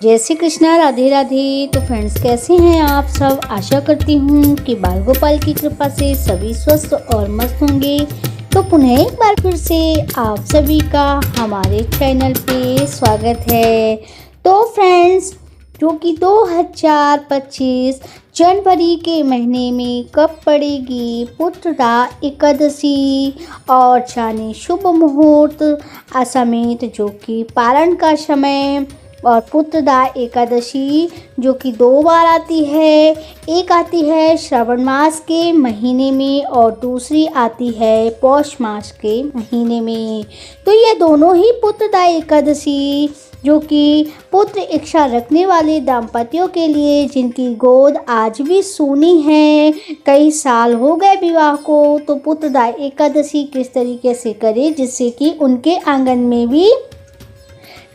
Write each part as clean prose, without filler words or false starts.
जय श्री कृष्णा, राधे राधे। तो फ्रेंड्स, कैसे हैं आप सब। आशा करती हूँ कि बाल गोपाल की कृपा से सभी स्वस्थ और मस्त होंगे। तो पुनः एक बार फिर से आप सभी का हमारे चैनल पे स्वागत है। तो फ्रेंड्स, जो कि 2025 जनवरी के महीने में कब पड़ेगी पुत्रदा एकादशी और जाने शुभ मुहूर्त समेत जो कि पारण का समय और पुत्रदा एकादशी जो कि 2 बार आती है। एक आती है श्रावण मास के महीने में और दूसरी आती है पौष मास के महीने में। तो ये दोनों ही पुत्रदा एकादशी जो कि पुत्र इच्छा रखने वाले दाम्पत्यों के लिए, जिनकी गोद आज भी सूनी है, कई साल हो गए विवाह को, तो पुत्रदा एकादशी किस तरीके से करें जिससे कि उनके आंगन में भी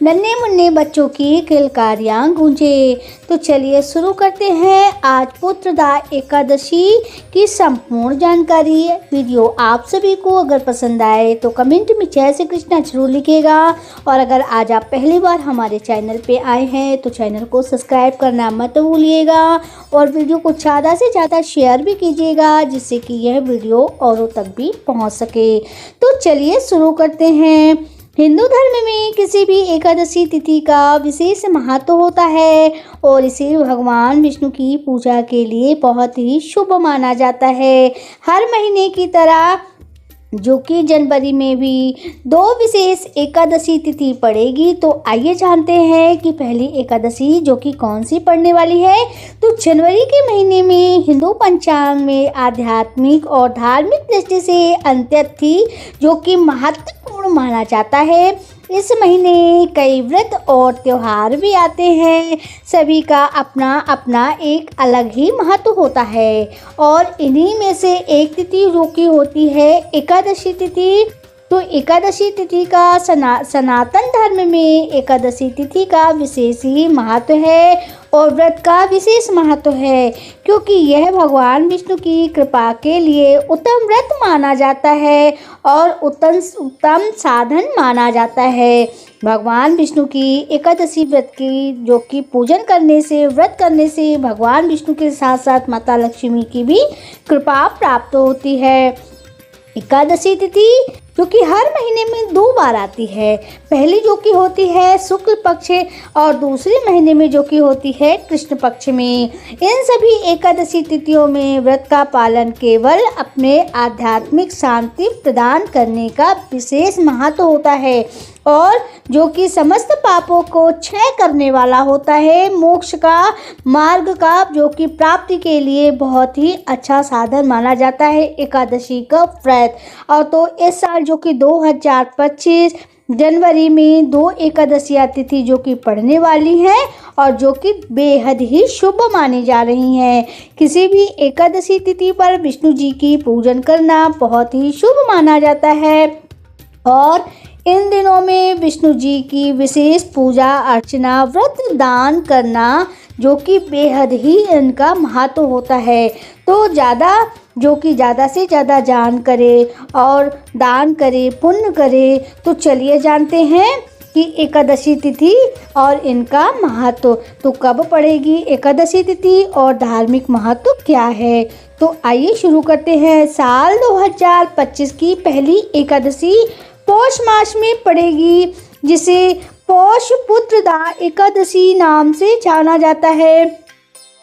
नन्हे मुन्ने बच्चों की किलकारियाँ गूंजे। तो चलिए शुरू करते हैं आज पुत्रदा एकादशी की संपूर्ण जानकारी। वीडियो आप सभी को अगर पसंद आए तो कमेंट में जय श्री कृष्णा जरूर लिखिएगा। और अगर आज आप पहली बार हमारे चैनल पे आए हैं तो चैनल को सब्सक्राइब करना मत भूलिएगा और वीडियो को ज़्यादा से ज़्यादा शेयर भी कीजिएगा जिससे कि यह वीडियो औरों तक भी पहुँच सके। तो चलिए शुरू करते हैं। हिंदू धर्म में किसी भी एकादशी तिथि का विशेष महत्व होता है और इसे भगवान विष्णु की पूजा के लिए बहुत ही शुभ माना जाता है। हर महीने की तरह जो कि जनवरी में भी 2 विशेष एकादशी तिथि पड़ेगी। तो आइए जानते हैं कि पहली एकादशी जो कि कौन सी पड़ने वाली है। तो जनवरी के महीने में हिंदू पंचांग में आध्यात्मिक और धार्मिक दृष्टि से अंत्यतिथि जो कि महत्वपूर्ण माना जाता है। इस महीने कई व्रत और त्योहार भी आते हैं। सभी का अपना अपना एक अलग ही महत्व होता है और इन्हीं में से एक तिथि जो कि होती है एकादशी तिथि। तो एकादशी तिथि का सनातन धर्म में एकादशी तिथि का विशेष ही महत्व है और व्रत का विशेष महत्व है क्योंकि यह भगवान विष्णु की कृपा के लिए उत्तम व्रत माना जाता है और उत्तम साधन माना जाता है। भगवान विष्णु की एकादशी व्रत की जो कि पूजन करने से, व्रत करने से भगवान विष्णु के साथ साथ माता लक्ष्मी की भी कृपा प्राप्त होती है। एकादशी तिथि जो कि हर महीने में 2 बार आती है। पहली जो कि होती है शुक्ल पक्ष और दूसरे महीने में जो कि होती है कृष्ण पक्ष में। इन सभी एकादशी तिथियों में व्रत का पालन केवल अपने आध्यात्मिक शांति प्रदान करने का विशेष महत्व होता है और जो कि समस्त पापों को क्षय करने वाला होता है। मोक्ष का मार्ग का जो कि प्राप्ति के लिए बहुत ही अच्छा साधन माना जाता है एकादशी का व्रत। और तो इस साल जो कि 2025 जनवरी में 2 एकादशियाँ तिथि जो कि पड़ने वाली हैं और जो कि बेहद ही शुभ मानी जा रही हैं। किसी भी एकादशी तिथि पर विष्णु जी की पूजन करना बहुत ही शुभ माना जाता है और इन दिनों में विष्णु जी की विशेष पूजा अर्चना, व्रत, दान करना जो कि बेहद ही इनका महत्व होता है। तो ज़्यादा से ज़्यादा दान करे और दान करे, पुण्य करे। तो चलिए जानते हैं कि एकादशी तिथि और इनका महत्व। तो कब पड़ेगी एकादशी तिथि और धार्मिक महत्व क्या है। तो आइए शुरू करते हैं। साल 2025 की पहली एकादशी पौष मास में पड़ेगी जिसे पौष पुत्रदा एकादशी नाम से जाना जाता है।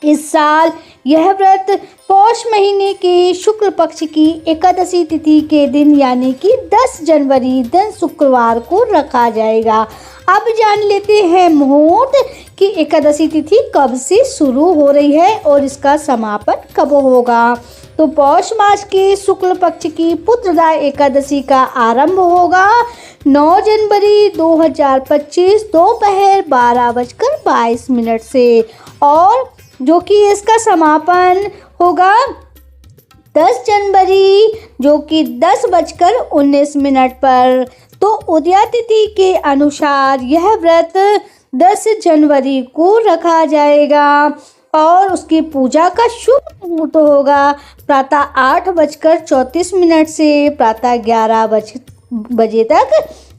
इस साल यह व्रत पौष महीने के शुक्ल पक्ष की एकादशी तिथि के दिन यानी कि 10 जनवरी दिन शुक्रवार को रखा जाएगा। अब जान लेते हैं मुहूर्त कि एकादशी तिथि कब से शुरू हो रही है और इसका समापन कब होगा। तो पौष मास के शुक्ल पक्ष की पुत्रदा एकादशी का आरंभ होगा 9 जनवरी 2025 दोपहर 12:22 से और जो कि इसका समापन होगा 10 जनवरी जो कि 10:19 पर। तो उदया तिथि के अनुसार यह व्रत 10 जनवरी को रखा जाएगा और उसकी पूजा का शुभ मुहूर्त होगा प्रातः 8:34 से प्रातः 11 बजे तक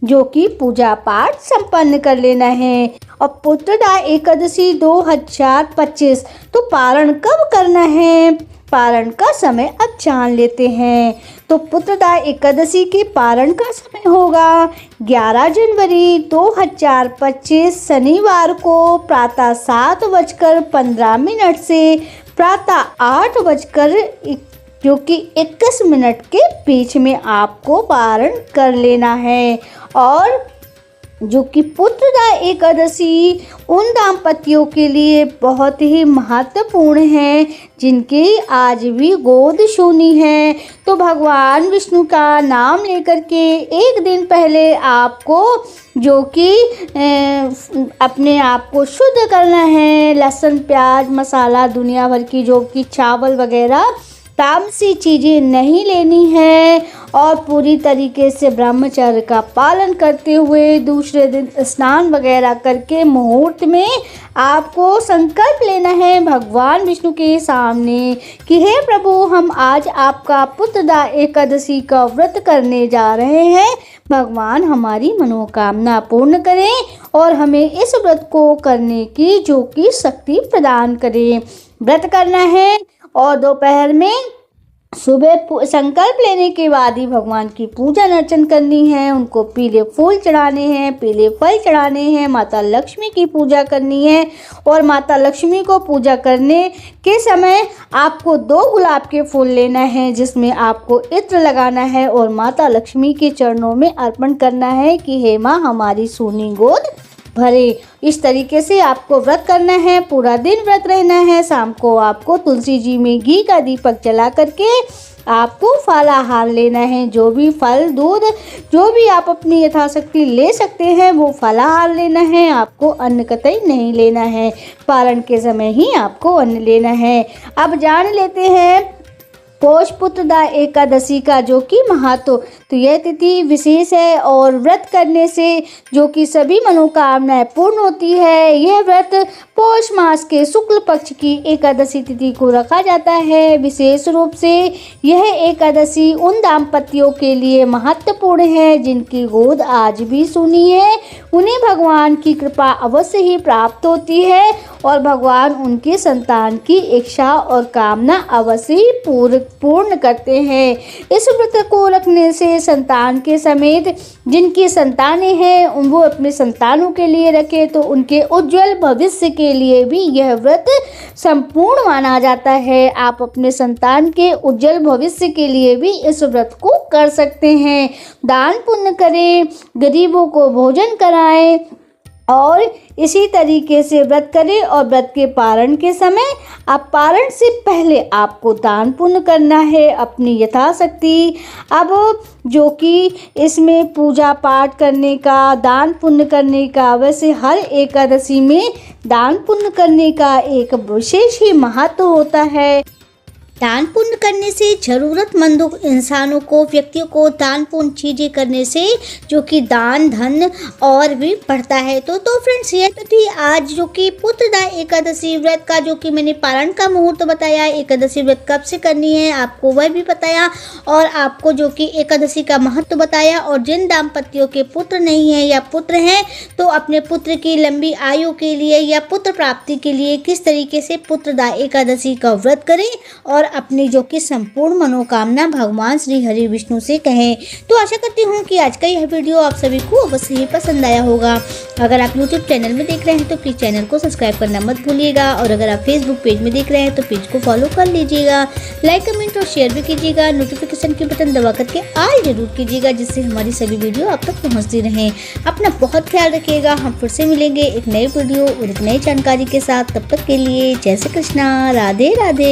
जो कि पूजा पाठ संपन्न कर लेना है। और पुत्रदा एकादशी 2025 तो पारण कब करना है, पारण का समय अब जान लेते हैं। तो पुत्रदा एकादशी के पारण का समय होगा 11 जनवरी 2025 शनिवार को प्रातः 7:15 से प्रातः 8:21 के बीच में आपको पारण कर लेना है। और जो कि पुत्रदा एकादशी उन दाम्पत्यों के लिए बहुत ही महत्वपूर्ण है जिनकी आज भी गोद शूनी है। तो भगवान विष्णु का नाम लेकर के एक दिन पहले आपको जो कि अपने आप को शुद्ध करना है। लहसुन, प्याज, मसाला, दुनिया भर की जो कि चावल वगैरह तामसी चीज़ें नहीं लेनी है। और पूरी तरीके से ब्रह्मचर्य का पालन करते हुए दूसरे दिन स्नान वगैरह करके मुहूर्त में आपको संकल्प लेना है भगवान विष्णु के सामने कि हे प्रभु, हम आज आपका पुत्रदा एकादशी का व्रत करने जा रहे हैं। भगवान हमारी मनोकामना पूर्ण करें और हमें इस व्रत को करने की जो कि शक्ति प्रदान करें। व्रत करना है और दोपहर में सुबह संकल्प लेने के बाद ही भगवान की पूजा अर्चन करनी है। उनको पीले फूल चढ़ाने हैं, पीले फल चढ़ाने हैं, माता लक्ष्मी की पूजा करनी है। और माता लक्ष्मी को पूजा करने के समय आपको 2 गुलाब के फूल लेना है जिसमें आपको इत्र लगाना है और माता लक्ष्मी के चरणों में अर्पण करना है कि हे माँ, हमारी सोनी गोद भरे। इस तरीके से आपको व्रत करना है, पूरा दिन व्रत रहना है। शाम को आपको तुलसी जी में घी का दीपक जला करके आपको फलाहार लेना है। जो भी फल, दूध, जो भी आप अपनी यथाशक्ति ले सकते हैं वो फलाहार लेना है। आपको अन्न कतई नहीं लेना है, पारण के समय ही आपको अन्न लेना है। अब जान लेते हैं पौष पुत्रदा एकादशी का जो कि महत्व। तो यह तिथि विशेष है और व्रत करने से जो कि सभी मनोकामनाएं पूर्ण होती है। यह व्रत पौष मास के शुक्ल पक्ष की एकादशी तिथि को रखा जाता है। विशेष रूप से यह एकादशी उन दाम्पत्यों के लिए महत्वपूर्ण है जिनकी गोद आज भी सूनी है। उन्हें भगवान की कृपा अवश्य ही प्राप्त होती है और भगवान उनके संतान की इच्छा और कामना अवश्य ही पूर्ण करते हैं। इस व्रत को रखने से संतान के समेत जिनकी संतानें हैं वो अपने संतानों के लिए रखें तो उनके उज्जवल भविष्य के लिए भी यह व्रत संपूर्ण माना जाता है। आप अपने संतान के उज्जवल भविष्य के लिए भी इस व्रत को कर सकते हैं। दान पुण्य करें, गरीबों को भोजन कराएं और इसी तरीके से व्रत करें। और व्रत के पारण के समय आप पारण से पहले आपको दान पुण्य करना है अपनी यथाशक्ति। अब जो कि इसमें पूजा पाठ करने का, दान पुण्य करने का, वैसे हर एकादशी में दान पुण्य करने का एक विशेष ही महत्व होता है। दान पुण्य करने से ज़रूरतमंदों इंसानों को, व्यक्तियों को दान पुण्य चीज़ें करने से जो कि दान धन और भी बढ़ता है। तो फ्रेंड्स, ये तो थी आज जो कि पुत्रदा एकादशी व्रत का जो कि मैंने पारण का मुहूर्त बताया। एकादशी व्रत कब से करनी है आपको वह भी बताया और आपको जो कि एकादशी का महत्व बताया। और जिन दाम्पत्यों के पुत्र नहीं है या पुत्र हैं तो अपने पुत्र की लंबी आयु के लिए या पुत्र प्राप्ति के लिए किस तरीके से पुत्रदा एकादशी का व्रत करें और अपनी जो कि संपूर्ण मनोकामना भगवान श्री हरि विष्णु से कहें। तो आशा करती हूँ कि आज का यह वीडियो आप सभी को अवश्य ही पसंद आया होगा। अगर आप YouTube चैनल में देख रहे हैं तो प्लीज़ चैनल को सब्सक्राइब करना मत भूलिएगा और अगर आप Facebook पेज में देख रहे हैं तो पेज को फॉलो कर लीजिएगा। लाइक, कमेंट और शेयर भी कीजिएगा। नोटिफिकेशन के बटन दबा करके ऑल जरूर कीजिएगा जिससे हमारी सभी वीडियो आप तक पहुँचती रहें। अपना बहुत ख्याल रखिएगा। हम फिर से मिलेंगे एक नए वीडियो और एक नई जानकारी के साथ। तब तक के लिए जय श्री कृष्णा, राधे राधे।